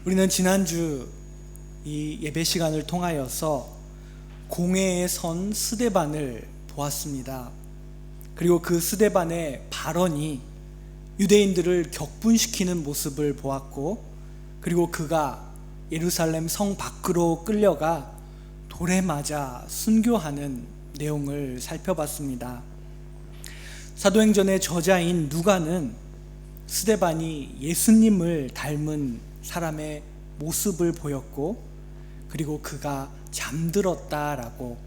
우리는 지난주 이 예배 시간을 통하여서 공회에 선 스데반을 보았습니다. 그리고 그 스데반의 발언이 유대인들을 격분시키는 모습을 보았고, 그리고 그가 예루살렘 성 밖으로 끌려가 돌에 맞아 순교하는 내용을 살펴봤습니다. 사도행전의 저자인 누가는 스데반이 예수님을 닮은 사람의 모습을 보였고, 그리고 그가 잠들었다라고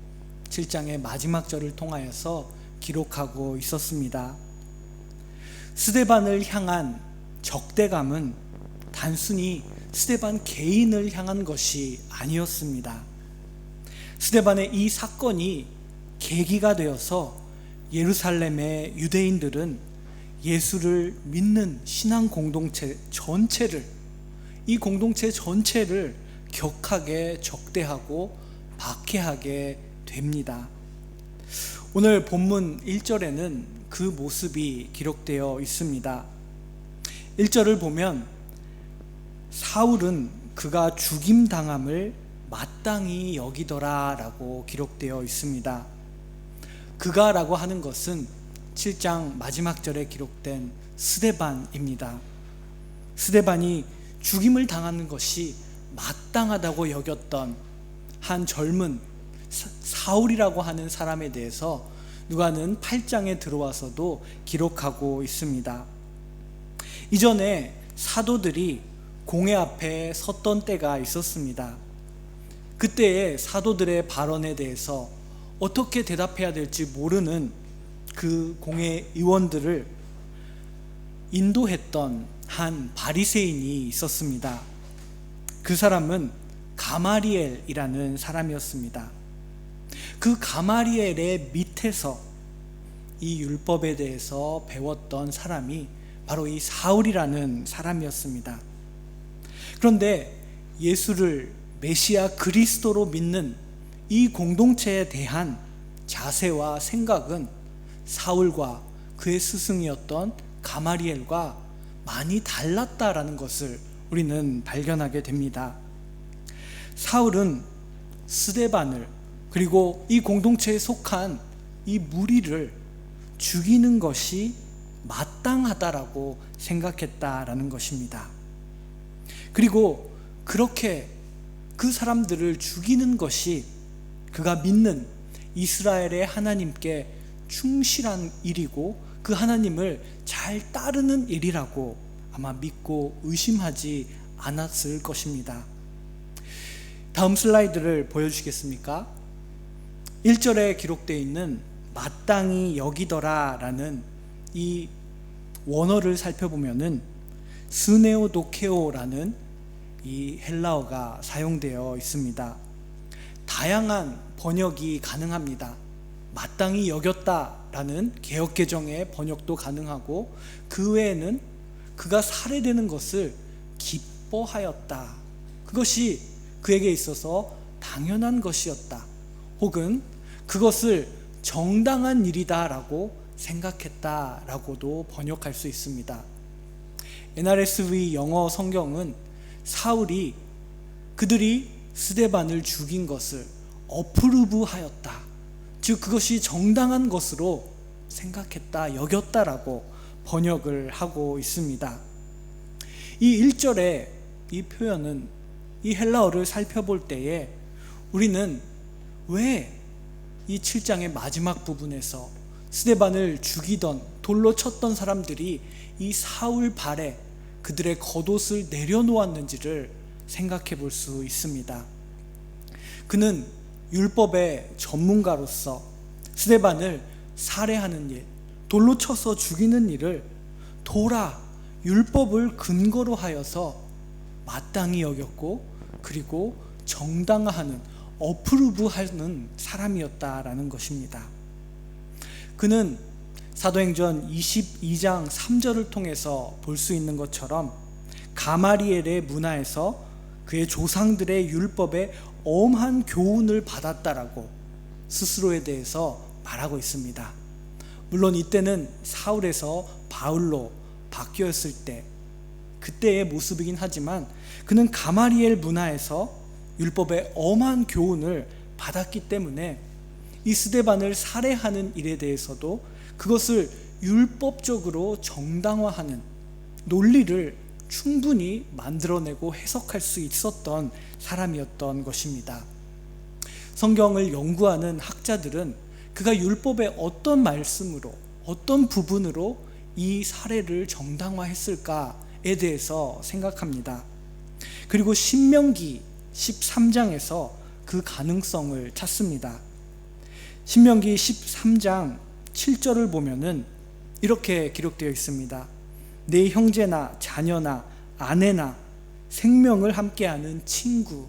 7장의 마지막 절을 통하여서 기록하고 있었습니다. 스데반을 향한 적대감은 단순히 스데반 개인을 향한 것이 아니었습니다. 스데반의 이 사건이 계기가 되어서 예루살렘의 유대인들은 예수를 믿는 신앙 공동체 전체를, 이 공동체 전체를 격하게 적대하고 박해하게 됩니다. 오늘 본문 1절에는 그 모습이 기록되어 있습니다. 1절을 보면 사울은 그가 죽임당함을 마땅히 여기더라 라고 기록되어 있습니다. 그가 라고 하는 것은 7장 마지막 절에 기록된 스데반입니다. 스데반이 죽임을 당하는 것이 마땅하다고 여겼던 한 젊은 사울이라고 하는 사람에 대해서 누가는 8장에 들어와서도 기록하고 있습니다. 이전에 사도들이 공회 앞에 섰던 때가 있었습니다. 그때의 사도들의 발언에 대해서 어떻게 대답해야 될지 모르는 그 공회 의원들을 인도했던 한 바리새인이 있었습니다. 그 사람은 가마리엘이라는 사람이었습니다. 그 가마리엘의 밑에서 이 율법에 대해서 배웠던 사람이 바로 이 사울이라는 사람이었습니다. 그런데 예수를 메시아 그리스도로 믿는 이 공동체에 대한 자세와 생각은 사울과 그의 스승이었던 가마리엘과 많이 달랐다라는 것을 우리는 발견하게 됩니다. 사울은 스데반을, 그리고 이 공동체에 속한 이 무리를 죽이는 것이 마땅하다라고 생각했다라는 것입니다. 그리고 그렇게 그 사람들을 죽이는 것이 그가 믿는 이스라엘의 하나님께 충실한 일이고 그 하나님을 잘 따르는 일이라고 아마 믿고 의심하지 않았을 것입니다. 다음 슬라이드를 보여주시겠습니까? 1절에 기록되어 있는 마땅히 여기더라 라는 이 원어를 살펴보면은 스네오도케오라는 이 헬라어가 사용되어 있습니다. 다양한 번역이 가능합니다. 마땅히 여겼다라는 개역개정의 번역도 가능하고, 그 외에는 그가 살해되는 것을 기뻐하였다, 그것이 그에게 있어서 당연한 것이었다, 혹은 그것을 정당한 일이다 라고 생각했다라고도 번역할 수 있습니다. NRSV 영어 성경은 사울이 그들이 스데반을 죽인 것을 어프루브하였다, 즉 그것이 정당한 것으로 생각했다, 여겼다라고 번역을 하고 있습니다. 이 1절의 이 표현은, 이 헬라어를 살펴볼 때에 우리는 왜 이 7장의 마지막 부분에서 스데반을 죽이던, 돌로 쳤던 사람들이 이 사울 발에 그들의 겉옷을 내려놓았는지를 생각해 볼 수 있습니다. 그는 율법의 전문가로서 스데반을 살해하는 일, 돌로 쳐서 죽이는 일을 도라, 율법을 근거로 하여서 마땅히 여겼고, 그리고 정당화하는, 어프루브하는 사람이었다라는 것입니다. 그는 사도행전 22장 3절을 통해서 볼 수 있는 것처럼 가마리엘의 문화에서 그의 조상들의 율법에 엄한 교훈을 받았다라고 스스로에 대해서 말하고 있습니다. 물론 이때는 사울에서 바울로 바뀌었을 때, 그때의 모습이긴 하지만 그는 가마리엘 문화에서 율법의 엄한 교훈을 받았기 때문에 이 스데반을 살해하는 일에 대해서도 그것을 율법적으로 정당화하는 논리를 충분히 만들어내고 해석할 수 있었던 사람이었던 것입니다. 성경을 연구하는 학자들은 그가 율법의 어떤 말씀으로, 어떤 부분으로 이 살해를 정당화했을까에 대해서 생각합니다. 그리고 신명기 13장에서 그 가능성을 찾습니다. 신명기 13장 7절을 보면은 이렇게 기록되어 있습니다. 내 형제나 자녀나 아내나 생명을 함께하는 친구,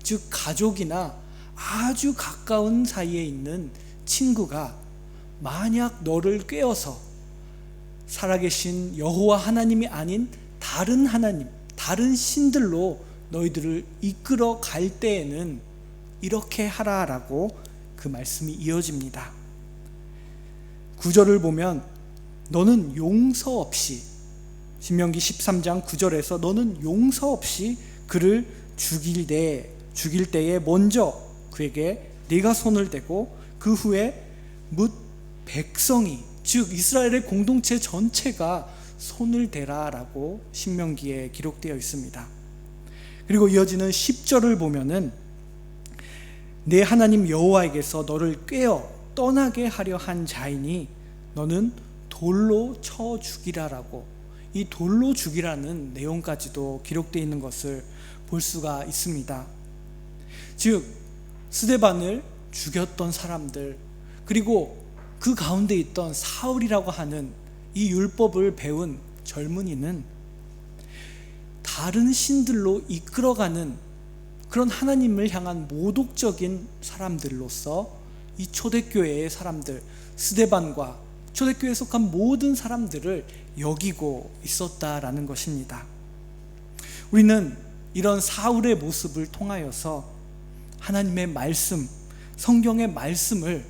즉 가족이나 아주 가까운 사이에 있는 친구가 만약 너를 꾀어서 살아계신 여호와 하나님이 아닌 다른 하나님, 다른 신들로 너희들을 이끌어 갈 때에는 이렇게 하라라고 그 말씀이 이어집니다. 9절을 보면 너는 용서 없이, 신명기 13장 9절에서 너는 용서 없이 그를 죽일 때에 먼저 그에게 네가 손을 대고 그 후에 뭇 백성이, 즉 이스라엘의 공동체 전체가 손을 대라라고 신명기에 기록되어 있습니다. 그리고 이어지는 10절을 보면은 내 하나님 여호와에게서 너를 꾀어 떠나게 하려 한 자이니 너는 돌로 쳐 죽이라라고, 이 돌로 죽이라는 내용까지도 기록되어 있는 것을 볼 수가 있습니다. 즉 스데반을 죽였던 사람들, 그리고 그 가운데 있던 사울이라고 하는 이 율법을 배운 젊은이는 다른 신들로 이끌어가는 그런 하나님을 향한 모독적인 사람들로서 이 초대교회의 사람들, 스데반과 초대교회에 속한 모든 사람들을 여기고 있었다라는 것입니다. 우리는 이런 사울의 모습을 통하여서 하나님의 말씀, 성경의 말씀을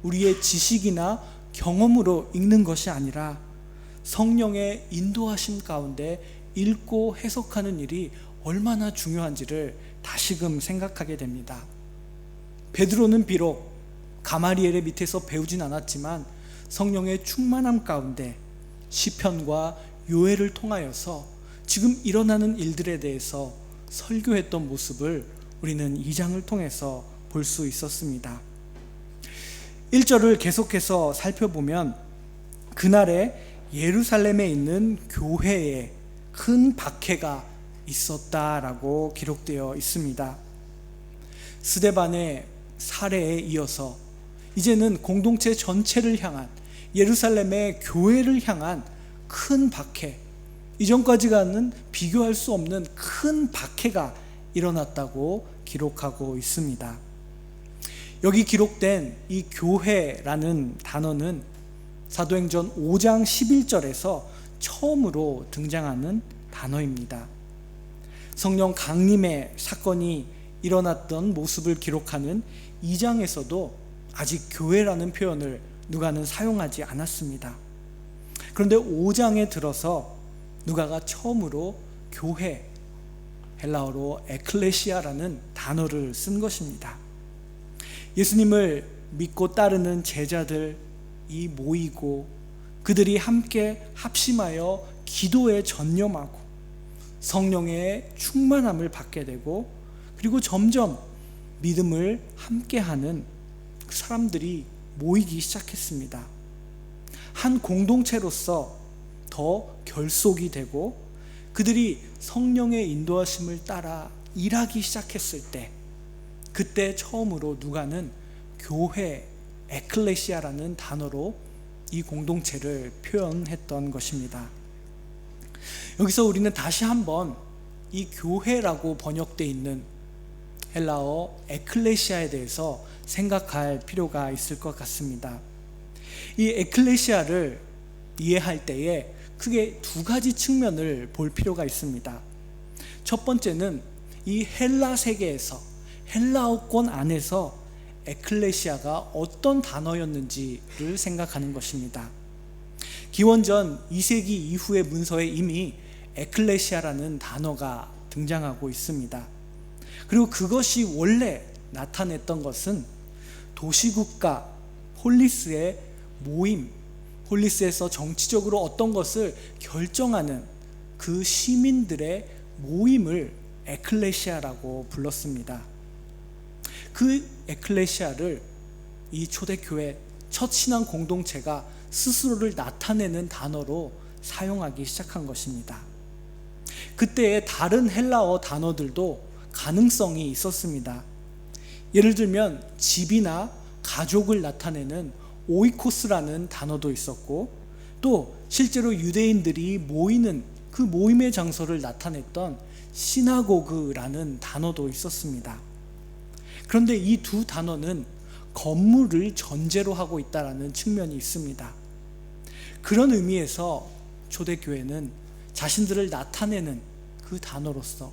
우리의 지식이나 경험으로 읽는 것이 아니라 성령의 인도하심 가운데 읽고 해석하는 일이 얼마나 중요한지를 다시금 생각하게 됩니다. 베드로는 비록 가마리엘의 밑에서 배우진 않았지만 성령의 충만함 가운데 시편과 요엘을 통하여서 지금 일어나는 일들에 대해서 설교했던 모습을 우리는 이 장을 통해서 볼 수 있었습니다. 1절을 계속해서 살펴보면 그날에 예루살렘에 있는 교회에 큰 박해가 있었다라고 기록되어 있습니다. 스데반의 살해에 이어서 이제는 공동체 전체를 향한, 예루살렘의 교회를 향한 큰 박해, 이전까지와는 비교할 수 없는 큰 박해가 일어났다고 기록하고 있습니다. 여기 기록된 이 교회라는 단어는 사도행전 5장 11절에서 처음으로 등장하는 단어입니다. 성령 강림의 사건이 일어났던 모습을 기록하는 2장에서도 아직 교회라는 표현을 누가는 사용하지 않았습니다. 그런데 5장에 들어서 누가가 처음으로 교회, 헬라어로 에클레시아라는 단어를 쓴 것입니다. 예수님을 믿고 따르는 제자들이 모이고 그들이 함께 합심하여 기도에 전념하고 성령의 충만함을 받게 되고, 그리고 점점 믿음을 함께하는 그 사람들이 모이기 시작했습니다. 한 공동체로서 더 결속이 되고 그들이 성령의 인도하심을 따라 일하기 시작했을 때, 그때 처음으로 누가는 교회, 에클레시아라는 단어로 이 공동체를 표현했던 것입니다. 여기서 우리는 다시 한번 이 교회라고 번역되어 있는 헬라어 에클레시아에 대해서 생각할 필요가 있을 것 같습니다. 이 에클레시아를 이해할 때에 크게 두 가지 측면을 볼 필요가 있습니다. 첫 번째는 이 헬라 세계에서, 헬라어권 안에서 에클레시아가 어떤 단어였는지를 생각하는 것입니다. 기원전 2세기 이후의 문서에 이미 에클레시아라는 단어가 등장하고 있습니다. 그리고 그것이 원래 나타냈던 것은 도시국가 폴리스의 모임, 폴리스에서 정치적으로 어떤 것을 결정하는 그 시민들의 모임을 에클레시아라고 불렀습니다. 그 에클레시아를 이 초대교회 첫 신앙 공동체가 스스로를 나타내는 단어로 사용하기 시작한 것입니다. 그때의 다른 헬라어 단어들도 가능성이 있었습니다. 예를 들면 집이나 가족을 나타내는 오이코스라는 단어도 있었고, 또 실제로 유대인들이 모이는 그 모임의 장소를 나타냈던 시나고그라는 단어도 있었습니다. 그런데 이 두 단어는 건물을 전제로 하고 있다는 측면이 있습니다. 그런 의미에서 초대교회는 자신들을 나타내는 그 단어로서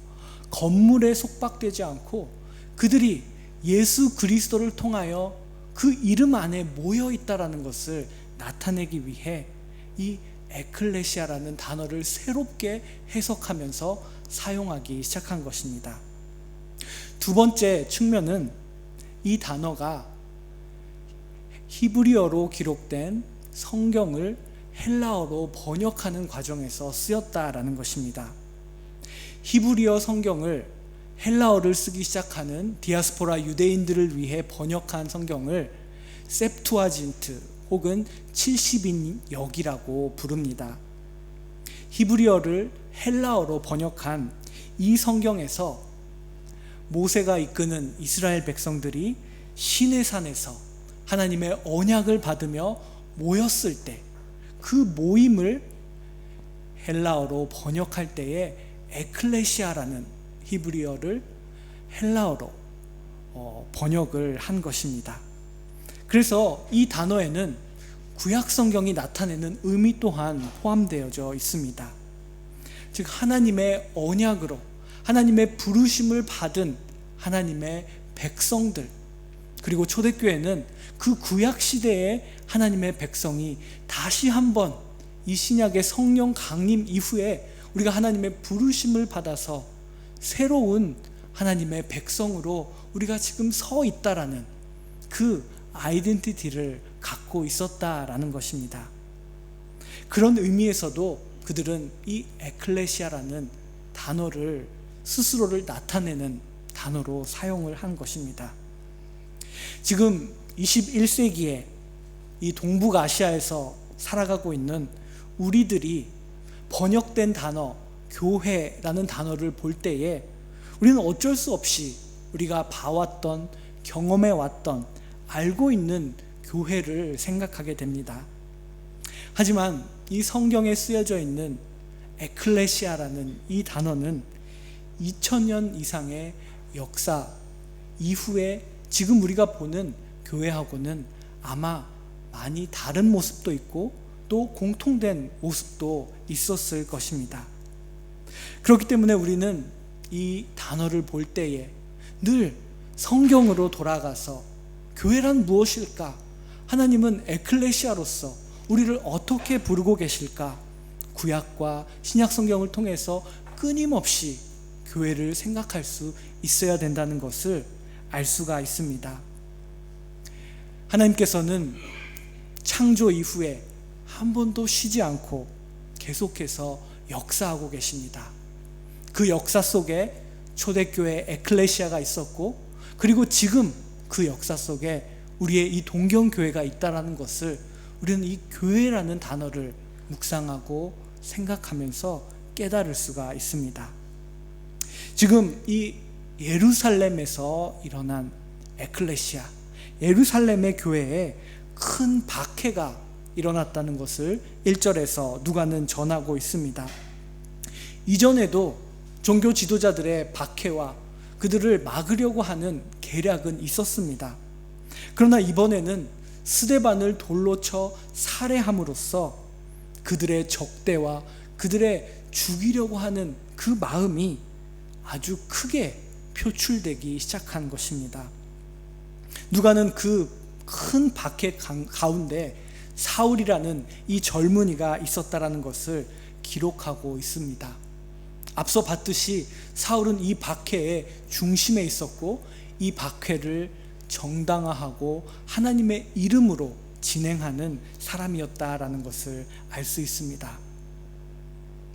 건물에 속박되지 않고 그들이 예수 그리스도를 통하여 그 이름 안에 모여 있다라는 것을 나타내기 위해 이 에클레시아라는 단어를 새롭게 해석하면서 사용하기 시작한 것입니다. 두 번째 측면은 이 단어가 히브리어로 기록된 성경을 헬라어로 번역하는 과정에서 쓰였다라는 것입니다. 히브리어 성경을 헬라어를 쓰기 시작하는 디아스포라 유대인들을 위해 번역한 성경을 셉투아진트 혹은 70인역이라고 부릅니다. 히브리어를 헬라어로 번역한 이 성경에서 모세가 이끄는 이스라엘 백성들이 시내산에서 하나님의 언약을 받으며 모였을 때 그 모임을 헬라어로 번역할 때에 에클레시아라는 히브리어를 헬라어로 번역을 한 것입니다. 그래서 이 단어에는 구약 성경이 나타내는 의미 또한 포함되어져 있습니다. 즉 하나님의 언약으로 하나님의 부르심을 받은 하나님의 백성들, 그리고 초대교회는 그 구약 시대의 하나님의 백성이 다시 한번 이 신약의 성령 강림 이후에 우리가 하나님의 부르심을 받아서 새로운 하나님의 백성으로 우리가 지금 서 있다라는 그 아이덴티티를 갖고 있었다라는 것입니다. 그런 의미에서도 그들은 이 에클레시아라는 단어를 스스로를 나타내는 단어로 사용을 한 것입니다. 지금 21세기에 이 동북아시아에서 살아가고 있는 우리들이 번역된 단어, 교회라는 단어를 볼 때에 우리는 어쩔 수 없이 우리가 봐왔던, 경험해왔던, 알고 있는 교회를 생각하게 됩니다. 하지만 이 성경에 쓰여져 있는 에클레시아라는 이 단어는 2000년 이상의 역사 이후에 지금 우리가 보는 교회하고는 아마 많이 다른 모습도 있고 또 공통된 모습도 있었을 것입니다. 그렇기 때문에 우리는 이 단어를 볼 때에 늘 성경으로 돌아가서 교회란 무엇일까? 하나님은 에클레시아로서 우리를 어떻게 부르고 계실까? 구약과 신약 성경을 통해서 끊임없이 교회를 생각할 수 있어야 된다는 것을 알 수가 있습니다. 하나님께서는 창조 이후에 한 번도 쉬지 않고 계속해서 역사하고 계십니다. 그 역사 속에 초대교회 에클레시아가 있었고, 그리고 지금 그 역사 속에 우리의 이 동경교회가 있다는 것을 우리는 이 교회라는 단어를 묵상하고 생각하면서 깨달을 수가 있습니다. 지금 이 예루살렘에서 일어난 에클레시아, 예루살렘의 교회에 큰 박해가 일어났다는 것을 1절에서 누가는 전하고 있습니다. 이전에도 종교 지도자들의 박해와 그들을 막으려고 하는 계략은 있었습니다. 그러나 이번에는 스데반을 돌로 쳐 살해함으로써 그들의 적대와 그들의 죽이려고 하는 그 마음이 아주 크게 표출되기 시작한 것입니다. 누가는 그 큰 박해 가운데 사울이라는 이 젊은이가 있었다라는 것을 기록하고 있습니다. 앞서 봤듯이 사울은 이 박해의 중심에 있었고 이 박해를 정당화하고 하나님의 이름으로 진행하는 사람이었다라는 것을 알 수 있습니다.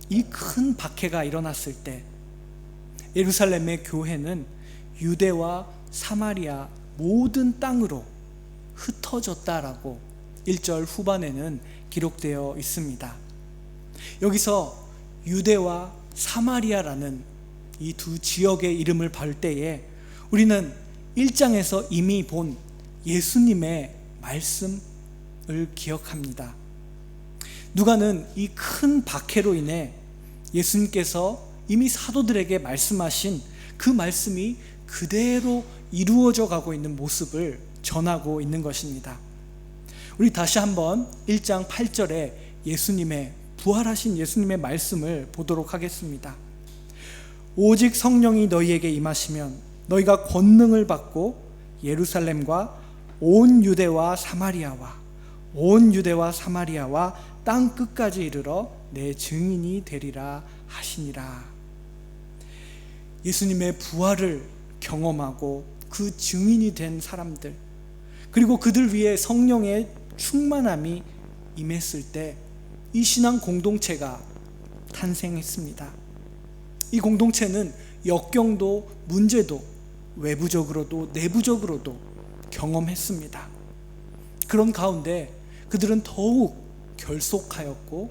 이 큰 박해가 일어났을 때 예루살렘의 교회는 유대와 사마리아 모든 땅으로 흩어졌다라고 1절 후반에는 기록되어 있습니다. 여기서 유대와 사마리아라는 이 두 지역의 이름을 볼 때에 우리는 1장에서 이미 본 예수님의 말씀을 기억합니다. 누가는 이 큰 박해로 인해 예수님께서 이미 사도들에게 말씀하신 그 말씀이 그대로 이루어져 가고 있는 모습을 전하고 있는 것입니다. 우리 다시 한번 1장 8절에 부활하신 예수님의 말씀을 보도록 하겠습니다. 오직 성령이 너희에게 임하시면 너희가 권능을 받고 예루살렘과 온 유대와 사마리아와 땅 끝까지 이르러 내 증인이 되리라 하시니라. 예수님의 부활을 경험하고 그 증인이 된 사람들, 그리고 그들 위에 성령의 충만함이 임했을 때 이 신앙 공동체가 탄생했습니다. 이 공동체는 역경도 문제도 외부적으로도 내부적으로도 경험했습니다. 그런 가운데 그들은 더욱 결속하였고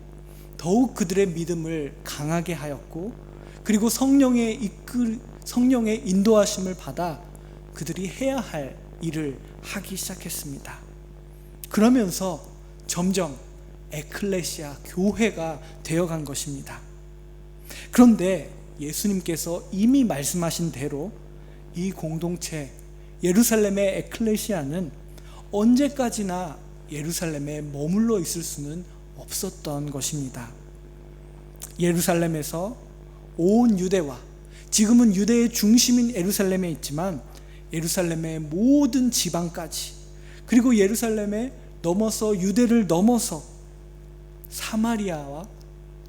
더욱 그들의 믿음을 강하게 하였고, 그리고 성령의 인도하심을 받아 그들이 해야 할 일을 하기 시작했습니다. 그러면서 점점 에클레시아, 교회가 되어간 것입니다. 그런데 예수님께서 이미 말씀하신 대로 이 공동체 예루살렘의 에클레시아는 언제까지나 예루살렘에 머물러 있을 수는 없었던 것입니다. 예루살렘에서 온 유대와, 지금은 유대의 중심인 예루살렘에 있지만 예루살렘의 모든 지방까지, 그리고 예루살렘에 넘어서 유대를 넘어서 사마리아와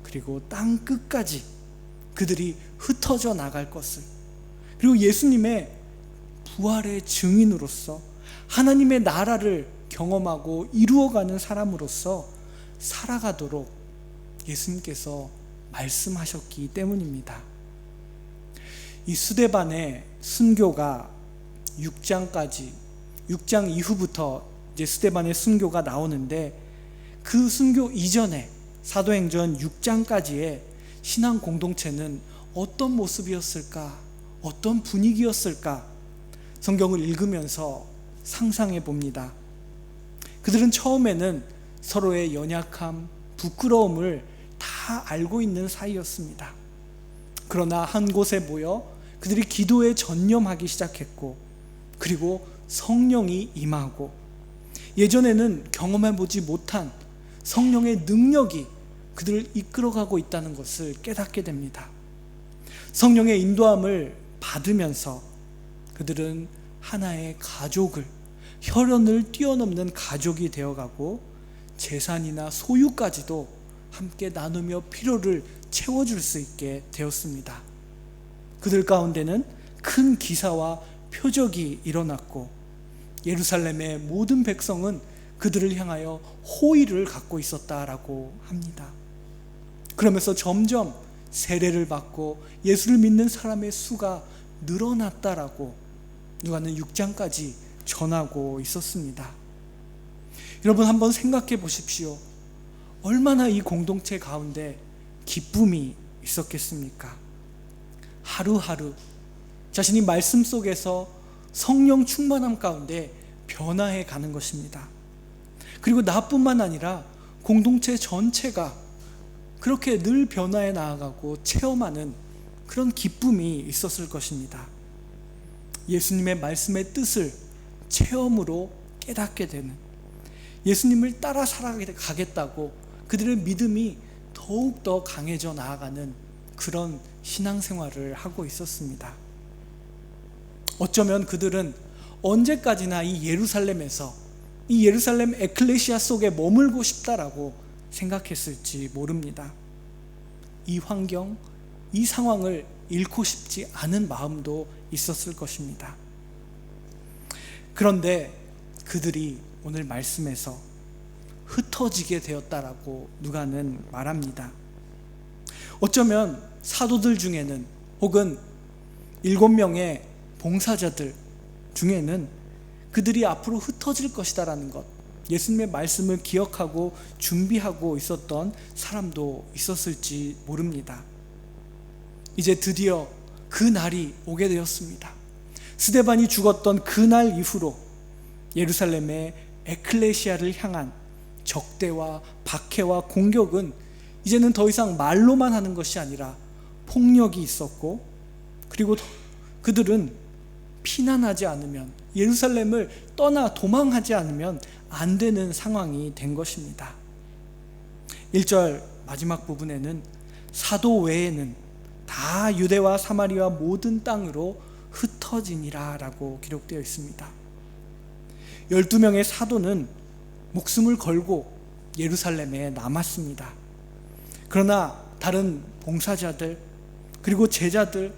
그리고 땅 끝까지 그들이 흩어져 나갈 것을, 그리고 예수님의 부활의 증인으로서 하나님의 나라를 경험하고 이루어가는 사람으로서 살아가도록 예수님께서 말씀하셨기 때문입니다. 이 스데반의 순교가 6장 이후부터 이제 스데반의 순교가 나오는데, 그 순교 이전에 사도행전 6장까지의 신앙 공동체는 어떤 모습이었을까, 어떤 분위기였을까, 성경을 읽으면서 상상해 봅니다. 그들은 처음에는 서로의 연약함, 부끄러움을 다 알고 있는 사이였습니다. 그러나 한 곳에 모여 그들이 기도에 전념하기 시작했고, 그리고 성령이 임하고, 예전에는 경험해보지 못한 성령의 능력이 그들을 이끌어가고 있다는 것을 깨닫게 됩니다. 성령의 인도함을 받으면서 그들은 하나의 가족을, 혈연을 뛰어넘는 가족이 되어가고 재산이나 소유까지도 함께 나누며 필요를 채워줄 수 있게 되었습니다. 그들 가운데는 큰 기사와 표적이 일어났고 예루살렘의 모든 백성은 그들을 향하여 호의를 갖고 있었다라고 합니다. 그러면서 점점 세례를 받고 예수를 믿는 사람의 수가 늘어났다라고 누가는 6장까지 전하고 있었습니다. 여러분, 한번 생각해 보십시오. 얼마나 이 공동체 가운데 기쁨이 있었겠습니까? 하루하루 자신이 말씀 속에서 성령 충만함 가운데 변화해 가는 것입니다. 그리고 나뿐만 아니라 공동체 전체가 그렇게 늘 변화해 나아가고 체험하는 그런 기쁨이 있었을 것입니다. 예수님의 말씀의 뜻을 체험으로 깨닫게 되는, 예수님을 따라 살아가겠다고 그들의 믿음이 더욱더 강해져 나아가는 그런 신앙생활을 하고 있었습니다. 어쩌면 그들은 언제까지나 이 예루살렘에서, 이 예루살렘 에클레시아 속에 머물고 싶다라고 생각했을지 모릅니다. 이 환경, 이 상황을 잃고 싶지 않은 마음도 있었을 것입니다. 그런데 그들이 오늘 말씀에서 흩어지게 되었다라고 누가는 말합니다. 어쩌면 사도들 중에는 혹은 7명의 봉사자들 중에는 그들이 앞으로 흩어질 것이다라는 것, 예수님의 말씀을 기억하고 준비하고 있었던 사람도 있었을지 모릅니다. 이제 드디어 그 날이 오게 되었습니다. 스데반이 죽었던 그 날 이후로 예루살렘의 에클레시아를 향한 적대와 박해와 공격은 이제는 더 이상 말로만 하는 것이 아니라 폭력이 있었고, 그리고 그들은 피난하지 않으면, 예루살렘을 떠나 도망하지 않으면 안 되는 상황이 된 것입니다. 1절 마지막 부분에는 사도 외에는 다 유대와 사마리아 모든 땅으로 흩어지니라 라고 기록되어 있습니다. 12명의 사도는 목숨을 걸고 예루살렘에 남았습니다. 그러나 다른 봉사자들 그리고 제자들,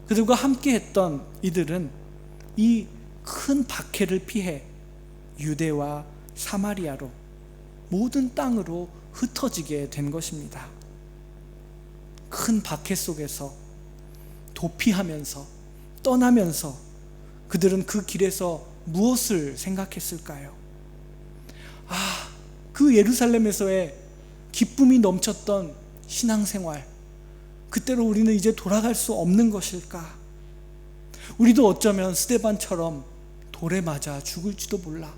그들과 함께 했던 이들은 이 큰 박해를 피해 유대와 사마리아로 모든 땅으로 흩어지게 된 것입니다. 큰 박해 속에서 도피하면서 떠나면서 그들은 그 길에서 무엇을 생각했을까요? 그 예루살렘에서의 기쁨이 넘쳤던 신앙생활, 그때로 우리는 이제 돌아갈 수 없는 것일까? 우리도 어쩌면 스데반처럼 돌에 맞아 죽을지도 몰라.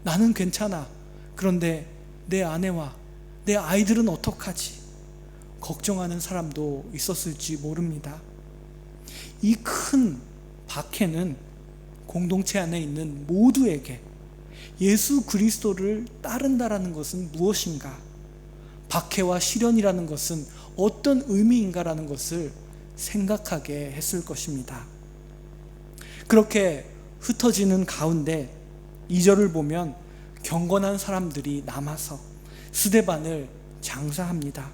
나는 괜찮아. 그런데 내 아내와 내 아이들은 어떡하지? 걱정하는 사람도 있었을지 모릅니다. 이 큰 박해는 공동체 안에 있는 모두에게 예수 그리스도를 따른다라는 것은 무엇인가, 박해와 시련이라는 것은 어떤 의미인가라는 것을 생각하게 했을 것입니다. 그렇게 흩어지는 가운데 2절을 보면 경건한 사람들이 남아서 스데반을 장사합니다.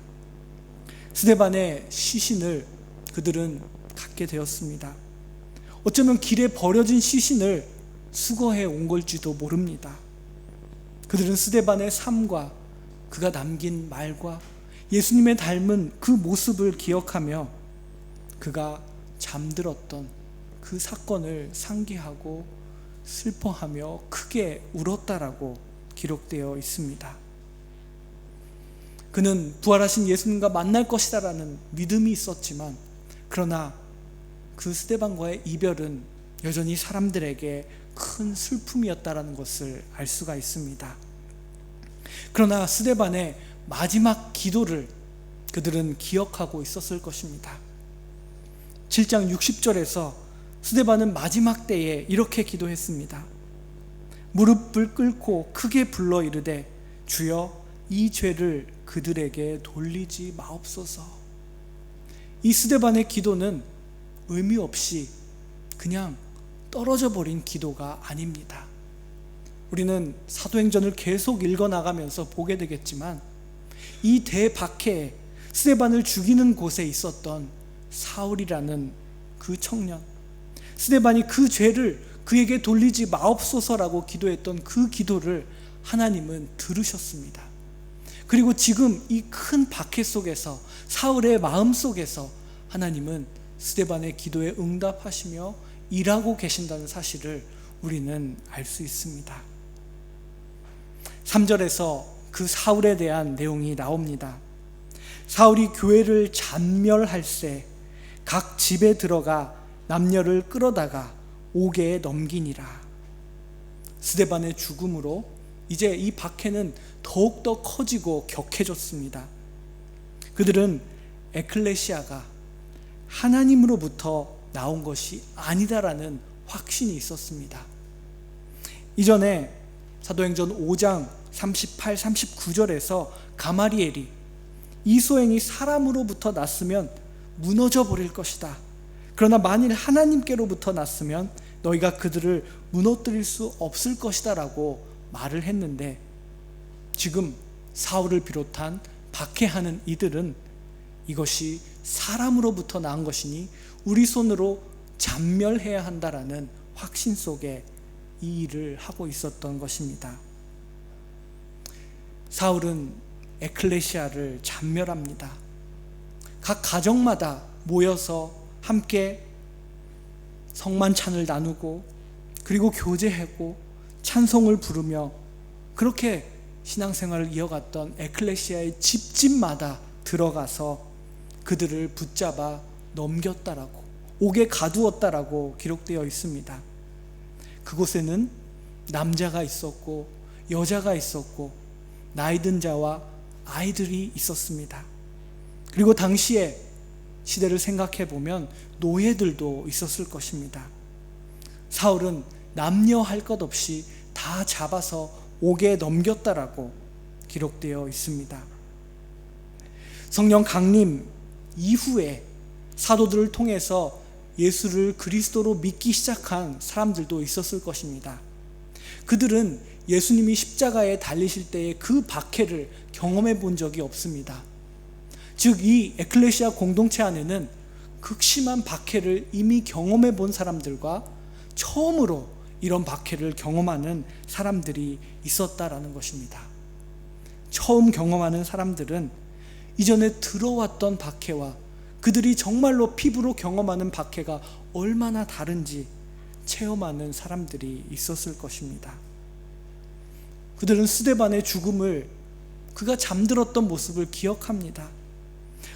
스데반의 시신을 그들은 갖게 되었습니다. 어쩌면 길에 버려진 시신을 수거해 온 걸지도 모릅니다. 그들은 스데반의 삶과 그가 남긴 말과 예수님의 닮은 그 모습을 기억하며 그가 잠들었던 그 사건을 상기하고 슬퍼하며 크게 울었다라고 기록되어 있습니다. 그는 부활하신 예수님과 만날 것이다라는 믿음이 있었지만, 그러나 그 스데반과의 이별은 여전히 사람들에게 큰 슬픔이었다라는 것을 알 수가 있습니다. 그러나 스데반의 마지막 기도를 그들은 기억하고 있었을 것입니다. 7장 60절에서 스데반은 마지막 때에 이렇게 기도했습니다. 무릎을 꿇고 크게 불러 이르되 주여 이 죄를 그들에게 돌리지 마옵소서. 이 스데반의 기도는 의미 없이 그냥 떨어져 버린 기도가 아닙니다. 우리는 사도행전을 계속 읽어나가면서 보게 되겠지만, 이 대박해에 스데반을 죽이는 곳에 있었던 사울이라는 그 청년, 스데반이 그 죄를 그에게 돌리지 마옵소서라고 기도했던 그 기도를 하나님은 들으셨습니다. 그리고 지금 이 큰 박해 속에서, 사울의 마음 속에서 하나님은 스데반의 기도에 응답하시며 일하고 계신다는 사실을 우리는 알 수 있습니다. 3절에서 그 사울에 대한 내용이 나옵니다. 사울이 교회를 잔멸할세 각 집에 들어가 남녀를 끌어다가 옥에 넘기니라. 스데반의 죽음으로 이제 이 박해는 더욱더 커지고 격해졌습니다. 그들은 에클레시아가 하나님으로부터 나온 것이 아니다라는 확신이 있었습니다. 이전에 사도행전 5장 38, 39절에서 가마리엘이 이 소행이 사람으로부터 났으면 무너져 버릴 것이다. 그러나 만일 하나님께로부터 났으면 너희가 그들을 무너뜨릴 수 없을 것이다 라고 말을 했는데, 지금 사울을 비롯한 박해하는 이들은 이것이 사람으로부터 나온 것이니 우리 손으로 잔멸해야 한다라는 확신 속에 이 일을 하고 있었던 것입니다. 사울은 에클레시아를 잔멸합니다. 각 가정마다 모여서 함께 성만찬을 나누고 그리고 교제하고 찬송을 부르며 그렇게 신앙생활을 이어갔던 에클레시아의 집집마다 들어가서 그들을 붙잡아 넘겼다라고, 옥에 가두었다라고 기록되어 있습니다. 그곳에는 남자가 있었고 여자가 있었고 나이든 자와 아이들이 있었습니다. 그리고 당시에 시대를 생각해 보면 노예들도 있었을 것입니다. 사울은 남녀 할 것 없이 다 잡아서 옥에 넘겼다라고 기록되어 있습니다. 성령 강림 이후에 사도들을 통해서 예수를 그리스도로 믿기 시작한 사람들도 있었을 것입니다. 그들은 예수님이 십자가에 달리실 때의 그 박해를 경험해 본 적이 없습니다. 즉 이 에클레시아 공동체 안에는 극심한 박해를 이미 경험해 본 사람들과 처음으로 이런 박해를 경험하는 사람들이 있었다라는 것입니다. 처음 경험하는 사람들은 이전에 들어왔던 박해와 그들이 정말로 피부로 경험하는 박해가 얼마나 다른지 체험하는 사람들이 있었을 것입니다. 그들은 스데반의 죽음을, 그가 잠들었던 모습을 기억합니다.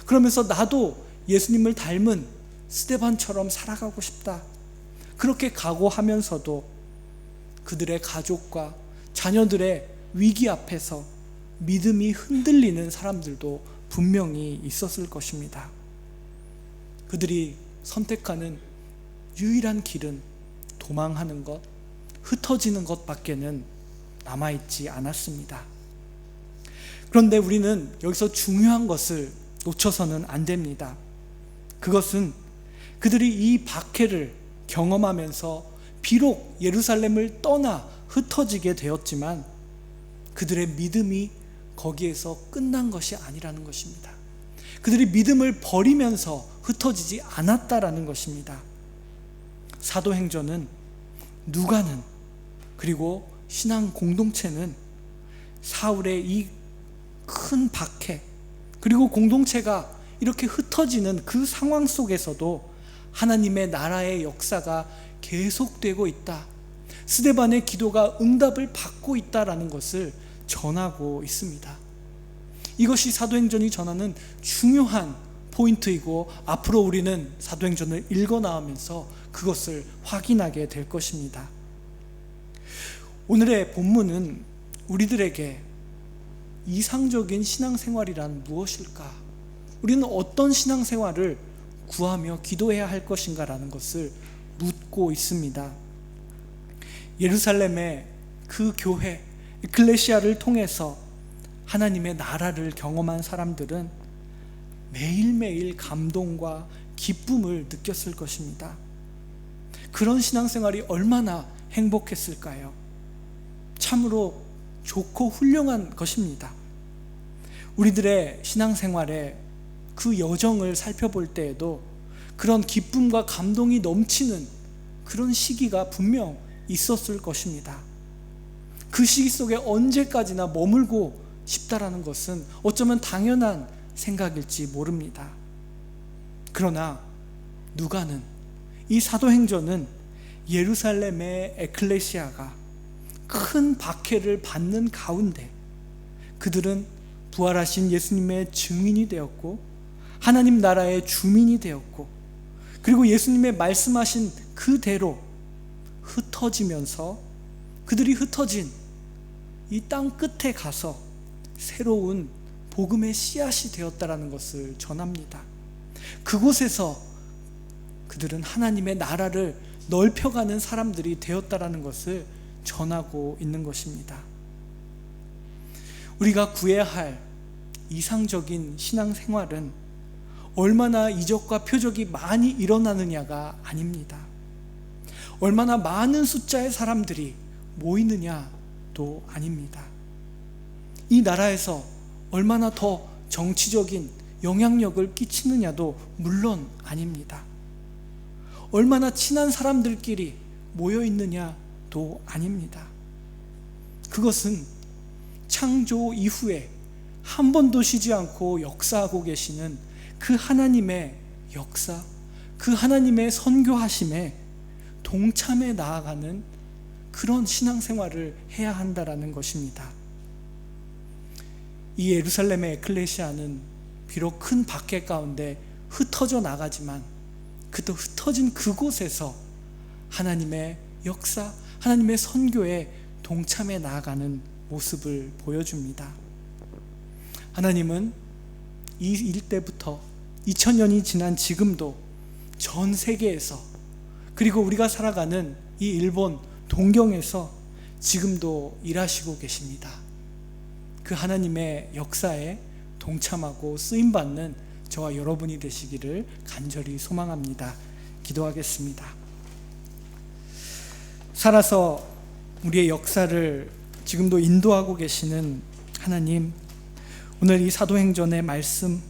그러면서 나도 예수님을 닮은 스데반처럼 살아가고 싶다, 그렇게 각오하면서도 그들의 가족과 자녀들의 위기 앞에서 믿음이 흔들리는 사람들도 분명히 있었을 것입니다. 그들이 선택하는 유일한 길은 도망하는 것, 흩어지는 것밖에는 남아있지 않았습니다. 그런데 우리는 여기서 중요한 것을 놓쳐서는 안 됩니다. 그것은 그들이 이 박해를 경험하면서 비록 예루살렘을 떠나 흩어지게 되었지만 그들의 믿음이 거기에서 끝난 것이 아니라는 것입니다. 그들이 믿음을 버리면서 흩어지지 않았다라는 것입니다. 사도행전은 누가는, 그리고 신앙 공동체는 사울의 이 큰 박해, 그리고 공동체가 이렇게 흩어지는 그 상황 속에서도 하나님의 나라의 역사가 계속되고 있다, 스데반의 기도가 응답을 받고 있다라는 것을 전하고 있습니다. 이것이 사도행전이 전하는 중요한 포인트이고 앞으로 우리는 사도행전을 읽어 나가면서 그것을 확인하게 될 것입니다. 오늘의 본문은 우리들에게 이상적인 신앙생활이란 무엇일까? 우리는 어떤 신앙생활을 구하며 기도해야 할 것인가라는 것을 묻고 있습니다. 예루살렘의 그 교회 에클레시아를 통해서 하나님의 나라를 경험한 사람들은 매일매일 감동과 기쁨을 느꼈을 것입니다. 그런 신앙생활이 얼마나 행복했을까요? 참으로 좋고 훌륭한 것입니다. 우리들의 신앙생활의 그 여정을 살펴볼 때에도 그런 기쁨과 감동이 넘치는 그런 시기가 분명 있었을 것입니다. 그 시기 속에 언제까지나 머물고 싶다라는 것은 어쩌면 당연한 생각일지 모릅니다. 그러나 누가는, 이 사도행전은 예루살렘의 에클레시아가 큰 박해를 받는 가운데 그들은 부활하신 예수님의 증인이 되었고 하나님 나라의 주민이 되었고, 그리고 예수님의 말씀하신 그대로 흩어지면서 그들이 흩어진 이 땅 끝에 가서 새로운 복음의 씨앗이 되었다라는 것을 전합니다. 그곳에서 그들은 하나님의 나라를 넓혀가는 사람들이 되었다라는 것을 전하고 있는 것입니다. 우리가 구해야 할 이상적인 신앙생활은 얼마나 이적과 표적이 많이 일어나느냐가 아닙니다. 얼마나 많은 숫자의 사람들이 모이느냐도 아닙니다. 이 나라에서 얼마나 더 정치적인 영향력을 끼치느냐도 물론 아닙니다. 얼마나 친한 사람들끼리 모여 있느냐도 아닙니다. 그것은 창조 이후에 한 번도 쉬지 않고 역사하고 계시는 그 하나님의 역사, 그 하나님의 선교하심에 동참해 나아가는 그런 신앙생활을 해야 한다라는 것입니다. 이 예루살렘의 에클레시아는 비록 큰 박해 가운데 흩어져 나가지만 그 흩어진 그곳에서 하나님의 역사, 하나님의 선교에 동참해 나아가는 모습을 보여줍니다. 하나님은 이 일대부터 2000년이 지난 지금도 전 세계에서, 그리고 우리가 살아가는 이 일본 동경에서 지금도 일하시고 계십니다. 그 하나님의 역사에 동참하고 쓰임받는 저와 여러분이 되시기를 간절히 소망합니다. 기도하겠습니다. 살아서 우리의 역사를 지금도 인도하고 계시는 하나님, 오늘 이 사도행전의 말씀,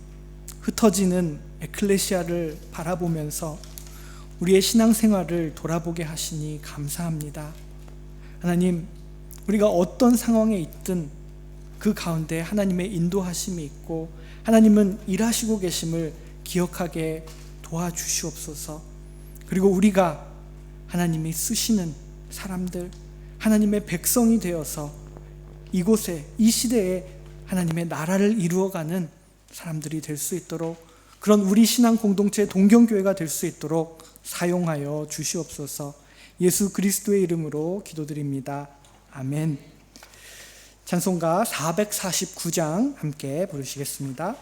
흩어지는 에클레시아를 바라보면서 우리의 신앙생활을 돌아보게 하시니 감사합니다. 하나님, 우리가 어떤 상황에 있든 그 가운데 하나님의 인도하심이 있고 하나님은 일하시고 계심을 기억하게 도와주시옵소서. 그리고 우리가 하나님이 쓰시는 사람들, 하나님의 백성이 되어서 이곳에, 이 시대에 하나님의 나라를 이루어가는 사람들이 될 수 있도록, 그런 우리 신앙 공동체 동경교회가 될 수 있도록 사용하여 주시옵소서. 예수 그리스도의 이름으로 기도드립니다. 아멘. 찬송가 449장 함께 부르시겠습니다.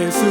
예수